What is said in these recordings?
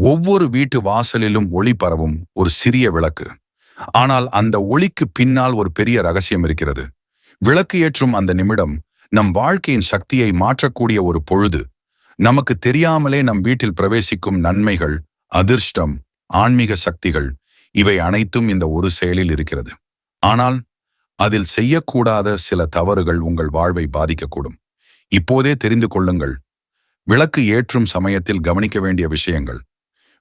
ஒவ்வொரு வீட்டு வாசலிலும் ஒளி பரவும் ஒரு சிறிய விளக்கு. ஆனால் அந்த ஒளிக்கு பின்னால் ஒரு பெரிய ரகசியம் இருக்கிறது. விளக்கு ஏற்றும் அந்த நிமிடம் நம் வாழ்க்கையின் சக்தியை மாற்றக்கூடிய ஒரு பொழுது. நமக்கு தெரியாமலே நம் வீட்டில் பிரவேசிக்கும் நன்மைகள், அதிர்ஷ்டம், ஆன்மீக சக்திகள், இவை அனைத்தும் இந்த ஒரு செயலில் இருக்கிறது. ஆனால் அதில் செய்யக்கூடாத சில தவறுகள் உங்கள் வாழ்வை பாதிக்கக்கூடும். இப்போதே தெரிந்து கொள்ளுங்கள். விளக்கு ஏற்றும் சமயத்தில் கவனிக்க வேண்டிய விஷயங்கள்.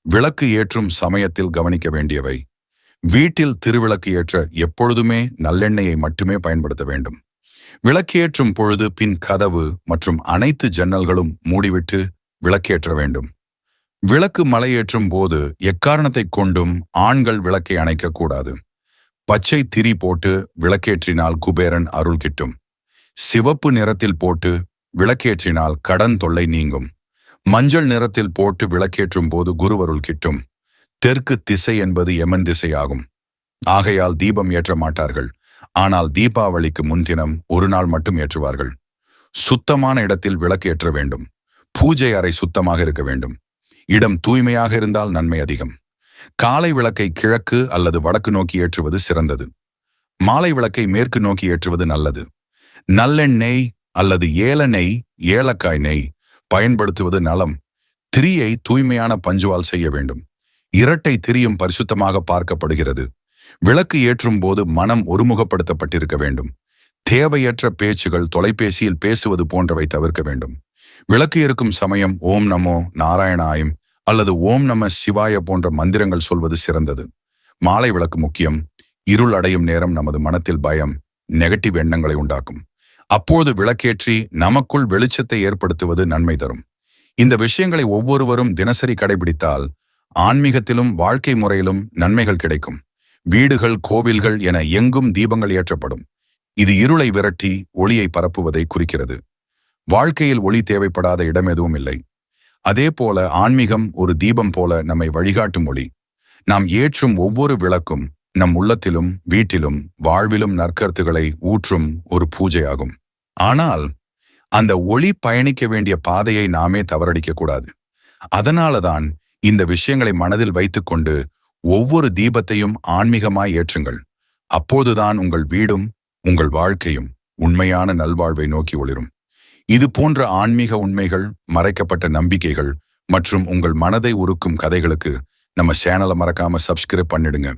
விளக்கு ஏற்றும் சமயத்தில் கவனிக்க வேண்டியவை. வீட்டில் திருவிளக்கு ஏற்ற எப்பொழுதுமே நல்லெண்ணெயை மட்டுமே பயன்படுத்த வேண்டும். விளக்கேற்றும் பொழுது பின் கதவு மற்றும் அனைத்து ஜன்னல்களும் மூடிவிட்டு விளக்கேற்ற வேண்டும். விளக்கு மலையேற்றும் போது எக்காரணத்தை கொண்டும் ஆண்கள் விளக்கை அணைக்கக்கூடாது. பச்சை திரி போட்டு விளக்கேற்றினால் குபேரன் அருள் கிட்டும். சிவப்பு நிறத்தில் போட்டு விளக்கேற்றினால் கடன் தொல்லை நீங்கும். மஞ்சள் நிறத்தில் போட்டு விளக்கேற்றும் போது குருவருள் கிட்டும். தெற்கு திசை என்பது யமன் திசையாகும். ஆகையால் தீபம் ஏற்ற மாட்டார்கள். ஆனால் தீபாவளிக்கு முன்தினம் ஒரு நாள் மட்டும் ஏற்றுவார்கள். சுத்தமான இடத்தில் விளக்கு ஏற்ற வேண்டும். பூஜை அறை சுத்தமாக இருக்க வேண்டும். இடம் தூய்மையாக இருந்தால் நன்மை அதிகம். காலை விளக்கை கிழக்கு அல்லது வடக்கு நோக்கி ஏற்றுவது சிறந்தது. மாலை விளக்கை மேற்கு நோக்கி ஏற்றுவது நல்லது. நல்லெண்ணெய் அல்லது ஏலநெய், ஏலக்காய் நெய் பயன்படுத்துவது நலம். திரியை தூய்மையான பஞ்சுவால் செய்ய வேண்டும். இரட்டை திரியும் பரிசுத்தமாக பார்க்கப்படுகிறது. விளக்கு ஏற்றும் போது மனம் ஒருமுகப்படுத்தப்பட்டிருக்க வேண்டும். தேவையற்ற பேச்சுகள், தொலைபேசியில் பேசுவது போன்றவை தவிர்க்க வேண்டும். விளக்கு இருக்கும் சமயம் ஓம் நமோ நாராயணாயம் அல்லது ஓம் நம சிவாய போன்ற மந்திரங்கள் சொல்வது சிறந்தது. மாலை விளக்கு முக்கியம். இருள் அடையும் நேரம் நமது மனத்தில் பயம், நெகட்டிவ் எண்ணங்களை உண்டாக்கும். அப்போது விளக்கேற்றி நமக்குள் வெளிச்சத்தை ஏற்படுத்துவது நன்மை தரும். இந்த விஷயங்களை ஒவ்வொருவரும் தினசரி கடைபிடித்தால் ஆன்மீகத்திலும் வாழ்க்கை முறையிலும் நன்மைகள் கிடைக்கும். வீடுகள், கோவில்கள் என எங்கும் தீபங்கள் ஏற்றப்படும். இது இருளை விரட்டி ஒளியை பரப்புவதை குறிக்கிறது. வாழ்க்கையில் ஒளி தேவைப்படாத இடம் எதுவும் இல்லை. அதே போல ஆன்மீகம் ஒரு தீபம் போல நம்மை வழிகாட்டும் ஒளி. நாம் ஏற்றும் ஒவ்வொரு விளக்கும் நம் உள்ளத்திலும் வீட்டிலும் வாழ்விலும் நற்கருத்துக்களை ஊற்றும் ஒரு பூஜையாகும். ஆனால் அந்த ஒளி பயணிக்க வேண்டிய பாதையை நாமே தவறடிக்க கூடாது. அதனாலதான் இந்த விஷயங்களை மனதில் வைத்துக்கொண்டு ஒவ்வொரு தீபத்தையும் ஆன்மீகமாய் ஏற்றுங்கள். அப்போதுதான் உங்கள் வீடும் உங்கள் வாழ்க்கையும் உண்மையான நல்வாழ்வை நோக்கி ஒளிரும். இது போன்ற ஆன்மீக உண்மைகள், மறைக்கப்பட்ட நம்பிக்கைகள் மற்றும் உங்கள் மனதை உருக்கும் கதைகளுக்கு நம்ம சேனலை மறக்காம சப்ஸ்கிரைப் பண்ணிடுங்க.